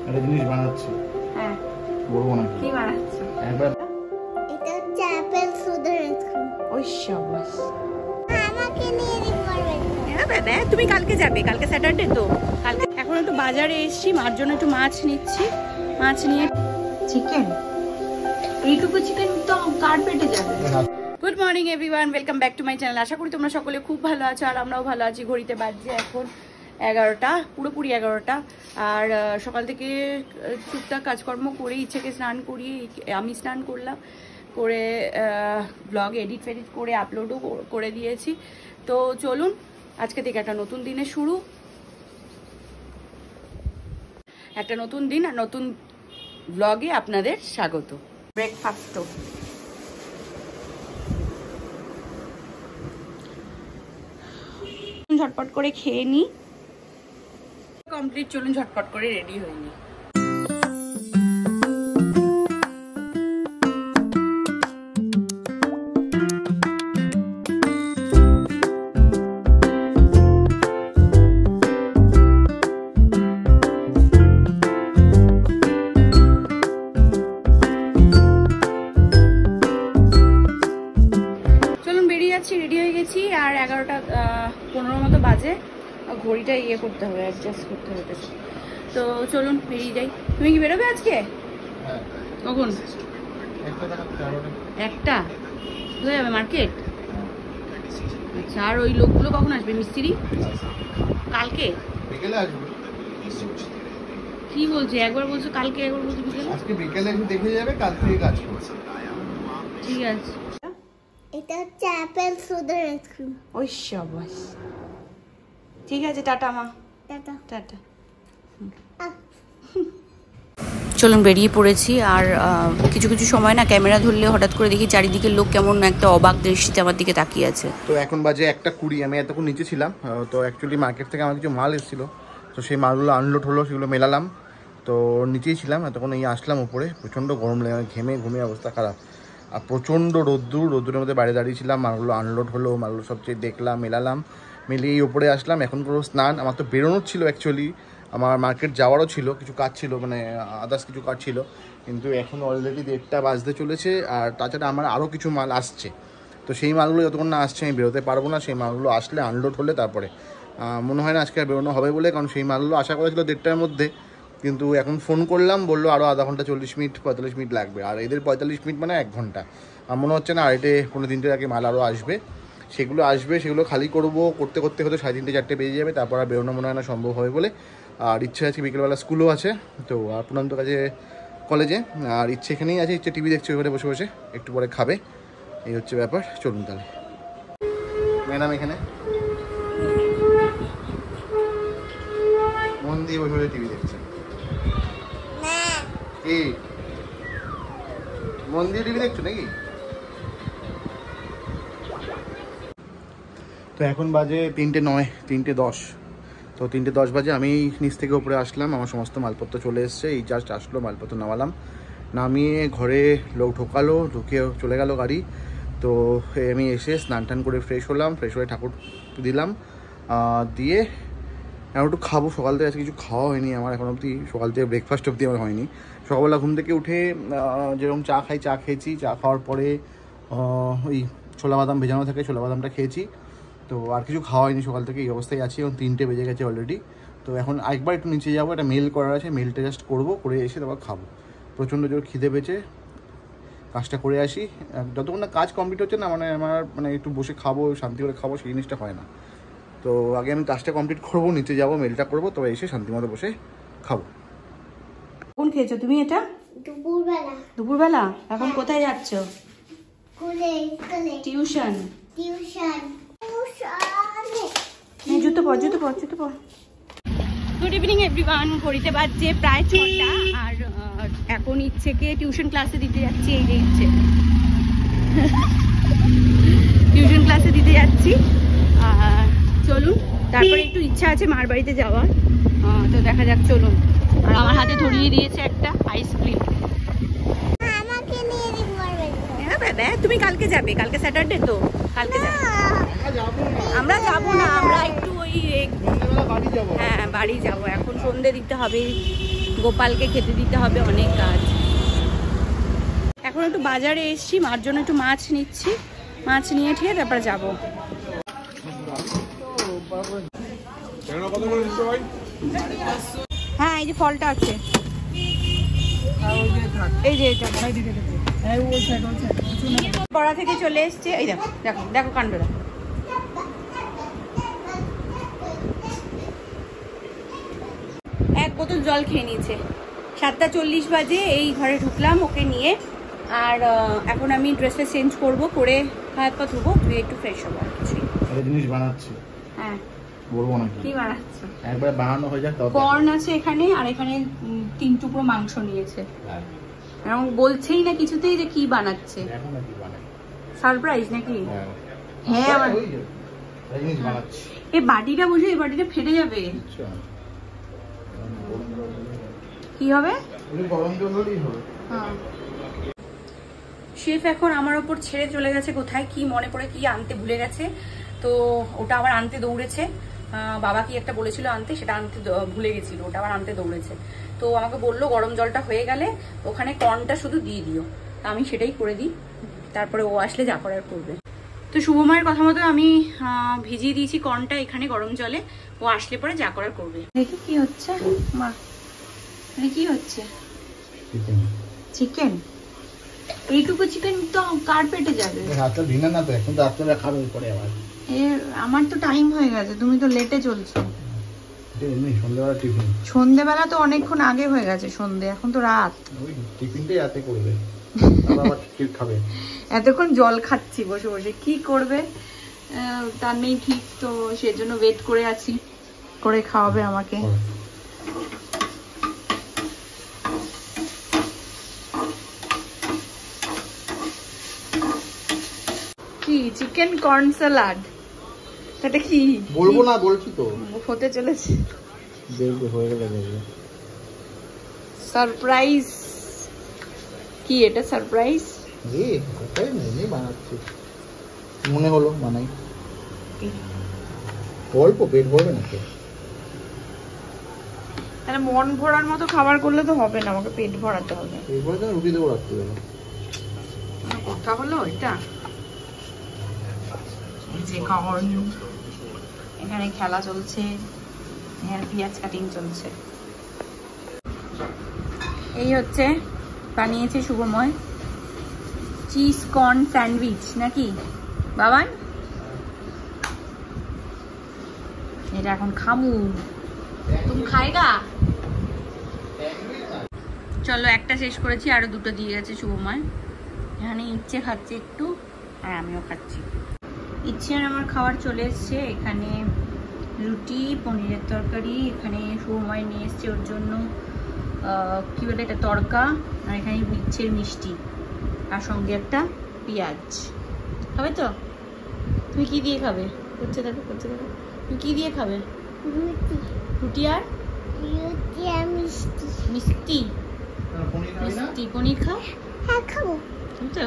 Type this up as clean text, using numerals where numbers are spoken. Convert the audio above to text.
একটা জিনিস বানাচ্ছি। হ্যাঁ বলবো না কি বানাচ্ছ? একবার এটা হচ্ছে আপেল সুগার আইসক্রিম। ওই শাবাশ। আমাকে নিয়ে যেতে পারবেন না। হ্যাঁ বাবা, তুমি কালকে যাবে, কালকে স্যাটারডে তো। কালকে এখন একটু বাজারে এসেছি, মার জন্য একটু মাছ নিচ্ছি। মাছ নিয়ে চিকেন, এইটুকু চিকেন তো কার পেটে যাবে। Good morning everyone, welcome back to my channel. আশা করি তোমরা সকলে খুব ভালো আছো আর আমরাও ভালো আছি। ঘড়িতে বাজছে এখন 11টা, পুরোপুরি 11টা। আর সকাল থেকে টুকটাক কাজকর্ম করে ইচ্ছেকে স্নান করিয়ে আমি স্নান করলাম, করে ব্লগ এডিট ফেডিট করে আপলোডও করে দিয়েছি। তো চলুন, আজকে থেকে একটা নতুন দিনের শুরু, একটা নতুন দিন আর নতুন ব্লগে আপনাদের স্বাগত। ব্রেকফাস্টও ঝটপট করে খেয়ে নিই, কমপ্লিট। চলুন ঝটপট করে রেডি হয়ে নিই। রেডি হয়ে গেছি আর 11টা 15 মতো বাজে। ঘড়িটা ইয়ে করতে হবে, অ্যাডজাস্ট করতে হবে। তো চলুন বেরিয়ে যাই। তুমি কি বেরোবে আজকে? কখন? একটা কোথায় যাবে? মার্কেট? আচ্ছা, আর ওই লোকগুলো কখন আসবে? মিস্ত্রি কালকে বিকেলে আসবে। কি বলছে? একবার বলছো কালকে, একবার বলছো বিকেলে। আজকে বিকেলে একটু দেখে যাবে, কাল থেকে কাজ করছে। ঠিক আছে। এটা হচ্ছে আপেল সুগার আইসক্রিম। ওই শাবাশ, ঠিক আছে, টাটা মা। Tata tata. আহ, চলুন বেরিয়ে পড়েছি। আর কিছু কিছু সময় না ক্যামেরা ধরলে হঠাৎ করে দেখি চারিদিকের লোক কেমন একটা অবাক দৃষ্টিতে আমার দিকে তাকিয়ে আছে। তো এখন বাজে 1:20। আমি এতক্ষণ নিচে ছিলাম। তো অ্যাকচুয়ালি মার্কেট থেকে আমার কিছু মাল এসেছিলো, তো সেই মালগুলো আনলোড হলো, সেগুলো মেলালাম। তো নিচেই ছিলাম এতক্ষণ, এই আসলাম উপরে। প্রচণ্ড গরম লাগে, ঘেমে ঘুমে অবস্থা খারাপ। আর প্রচণ্ড রোদ্দুরের মধ্যে বাইরে দাঁড়িয়েছিলাম। মালগুলো আনলোড হলো, মালগুলো সবচেয়ে দেখলাম, মেলালাম, মেলিয়ে এই ওপরে আসলাম। এখন পুরো স্নান। আমার তো বেরোনোর ছিল অ্যাকচুয়ালি, আমার মার্কেট যাওয়ারও ছিল, কিছু কাজ ছিল, মানে আদার্স কিছু কাজ ছিল, কিন্তু এখন অলরেডি 1:30 বাজতে চলেছে। আর তাছাড়া আমার আরও কিছু মাল আসছে, তো সেই মালগুলো যতক্ষণ না আসছে আমি বেরোতে পারবো না। সেই মালগুলো আসলে আনলোড হলে তারপরে মনে হয় না আজকে আর বেরোনো হবে বলে, কারণ সেই মালগুলো আশা করেছিল 1:30টার মধ্যে, কিন্তু এখন ফোন করলাম, বললো আরও আধা ঘন্টা 40 মিনিট 45 মিনিট লাগবে। আর এদের 45 মিনিট মানে 1 ঘন্টা। আমার মনে হচ্ছে না আড়াইটে কোনো 3টের আগে মাল আরও আসবে। সেগুলো আসবে, সেগুলো খালি করতে করতে হয়তো 3:30 4টে বেজে যাবে। তারপর আর বেরোনো মনে হয় না সম্ভব হবে বলে। আর ইচ্ছে আছে বিকেলবেলা স্কুলও আছে, তো আর পুনন্ত কাছে কলেজে। আর ইচ্ছে এখানেই আছে, ইচ্ছে টিভি দেখছে ওইখানে বসে বসে, একটু পরে খাবে। এই হচ্ছে ব্যাপার। চলুন তাহলে। ম্যাডাম এখানে মন দিয়ে বসে বসে টিভি দেখছে। কি মন দিয়ে টিভি দেখছো নাকি? তো এখন বাজে 3:09, 3:10। তো 3:10 বাজে। আমি নিচ থেকে উপরে আসলাম, আমার সমস্ত মালপত্র চলে এসছে। এই জাস্ট আসলো, মালপত্র নামালাম, নামিয়ে ঘরে লোক ঢোকালো, ঢুকে চলে গেল গাড়ি। তো আমি এসে স্নান টান করে ফ্রেশ হলাম, ফ্রেশ হয়ে ঠাকুর দিলাম, দিয়ে এখন একটু খাবো। সকাল থেকে আজকে কিছু খাওয়া হয়নি আমার, এখন অবধি সকাল থেকে ব্রেকফাস্ট অবধি আমার হয়নি। সকালবেলা ঘুম থেকে উঠে যেরকম চা খাই, চা খেয়েছি। চা খাওয়ার পরে ওই ছোলা বাদাম ভেজানো থাকে, ছোলা বাদামটা খেয়েছি। তো আর কিছু খাওয়া হয়নি সকাল থেকে, এই অবস্থায় আছি। এখন 3টে বেজে গেছে অলরেডি। তো এখন একবার একটু নিচে যাবো, একটা মেল করার আছে, মেলটা জাস্ট করবো, করে এসে তারপর খাবো। প্রচণ্ড জোর খিদে পেয়েছে, কাজটা করে আসি। যতক্ষণ না কাজ কমপ্লিট হচ্ছে না, আমার একটু বসে খাবো, শান্তি করে খাবো, সেই জিনিসটা হয় না। তো আগে আমি কাজটা কমপ্লিট করবো, নিচে যাবো, মেলটা করবো, তবে এসে শান্তিমতো বসে খাবো। কখন খেয়েছো তুমি এটা? দুপুরবেলা। দুপুরবেলা? এখন কোথায় যাচ্ছ? স্কুলে। টিউশন? টিউশন। জুতো পর, জুতো পর, জুতো পর। Good evening everyone. ঘড়িতে বাজছে প্রায় 6টা। আর এখন ইচ্ছেকে টিউশন ক্লাসে দিতে যাচ্ছি। এই যে ইচ্ছে টিউশন ক্লাসে দিতে যাচ্ছি। চলুন, তারপরে একটু ইচ্ছা আছে মার বাড়িতে যাওয়ার, তো দেখা যাক। চলুন। আর আমার হাতে ধরিয়ে দিয়েছে একটা আইসক্রিম। আমাকে নিয়ে যেতে পারবেন না। হ্যাঁ বাবা, তুমি কালকে যাবে, কালকে স্যাটারডে তো, কালকে যাবে। আমরা যাবো না, আমরা একটু ওই হ্যাঁ বাড়ি যাবো। এখন সন্ধে দিতে হবে, গোপালকে খেতে দিতে হবে, অনেক কাজ। এখন একটু বাজারে এসছি, মার জন্য একটু মাছ নিচ্ছি, মাছ নিয়ে ঠিক তারপর যাবো। হ্যাঁ এই যে ফলটা আছে, এই যে এটা পড়া থেকে চলে এসছে। এই দেখো দেখো দেখো কাণ্ডটা, এক বোতল জল খেয়ে নিয়েছে। 7:40 বাজে এই ঘরে ঢুকলাম ওকে নিয়ে। আর এখন আমি ড্রেসটা চেঞ্জ করবো, করে হাত পা ধুবো, ধুয়ে একটু ফ্রেশ হবো। আর কিছুই জিনিস বানাচ্ছি। হ্যাঁ বলবো না কি বানাচ্ছো? একবার বানানো হয়ে যাক। কর্ন আছে এখানে, আর এখানে 3 টুকরো মাংস নিয়েছে। এবং বলছেই না কিছুতেই যে কি বানাচ্ছে। সারপ্রাইজ নাকি? হ্যাঁ আমার এই বাটিটা বুঝে, এই বাটিটা ফেটে যাবে। কি হবে? শেফ এখন আমার ওপর ছেড়ে চলে গেছে কোথায়, কি মনে করে কি আনতে ভুলে গেছে, তো ওটা আবার আনতে দৌড়েছে। বাবা কি একটা বলেছিল আনতে, সেটা আনতে ভুলে গেছিল, ওটা আবার আনতে দৌড়েছে। তো আমাকে বললো গরম জলটা হয়ে গেলে ওখানে কর্নটা শুধু দিয়ে দিও, আমি সেটাই করে দিই, তারপরে ও আসলে যা করার করবে। তো শুভমায়ের কথা মতো আমি ভিজিয়ে দিয়েছি কর্নটা এখানে গরম জলে, ও আসলে পরে যা করার করবে। দেখি কি হচ্ছে মা, কি হচ্ছে? চিকেন? এইটুকু চিকেন তো কার পেটে যাবে? আমার তো টাইম হয়ে গেছে, তুমি তো লেটে চলছো। সন্ধ্যেবেলা তো অনেকক্ষণ আগে হয়ে গেছে, সন্ধ্যে এখন তো রাত। এতক্ষণ জল খাচ্ছি বসে বসে, কি করবে তার নেই ঠিক, তো সেজন্য ওয়েট করে আছি, করে খাওয়াবে আমাকে। কি চিকেন কর্ন স্যালাড? এটা কি বলবো না, বলছি তো হতে চলেছে। দেখবে হয়ে গেলে দেখবে। সারপ্রাইজ। কি এটা সারপ্রাইজ? বানাচ্ছি, মনে হলো বানাই। অল্প পেট ভরবে না, তাহলে মন ভরার মতো খাবার করলে তো হবে না, আমাকে পেট ভরাতে হবে। রুটি দেবো রাখতে হবে। কথা হলো এটা, এখানে খেলা চলছে, এখানে পেঁয়াজ কাটিং চলছে। এই হচ্ছে বানিয়েছে শুভময় চিজ কর্ন স্যান্ডউইচ নাকি বাবান? এটা এখন খামু, তুমি খাইগা? চলো একটা শেষ করেছি, আরো দুটো দিয়ে গেছে শুভময়। এখানে ইচ্ছে খাচ্ছে একটু, আর আমিও খাচ্ছি। ইচ্ছে আর আমার খাবার চলে এসছে। এখানে রুটি, পনিরের তরকারি, এখানে শুভময় নিয়ে এসছে ওর জন্য কি বলে এটা তড়কা, আর এখানে ইচ্ছের মিষ্টি, আর সঙ্গে একটা পেঁয়াজ। খাবে তো? তুমি কি দিয়ে খাবে? করছে দেখো, করছে দেখো। তুমি কি দিয়ে খাবে? রুটি আর মিষ্টি। মিষ্টি, পনির খাও? হ্যাঁ খাবো। তো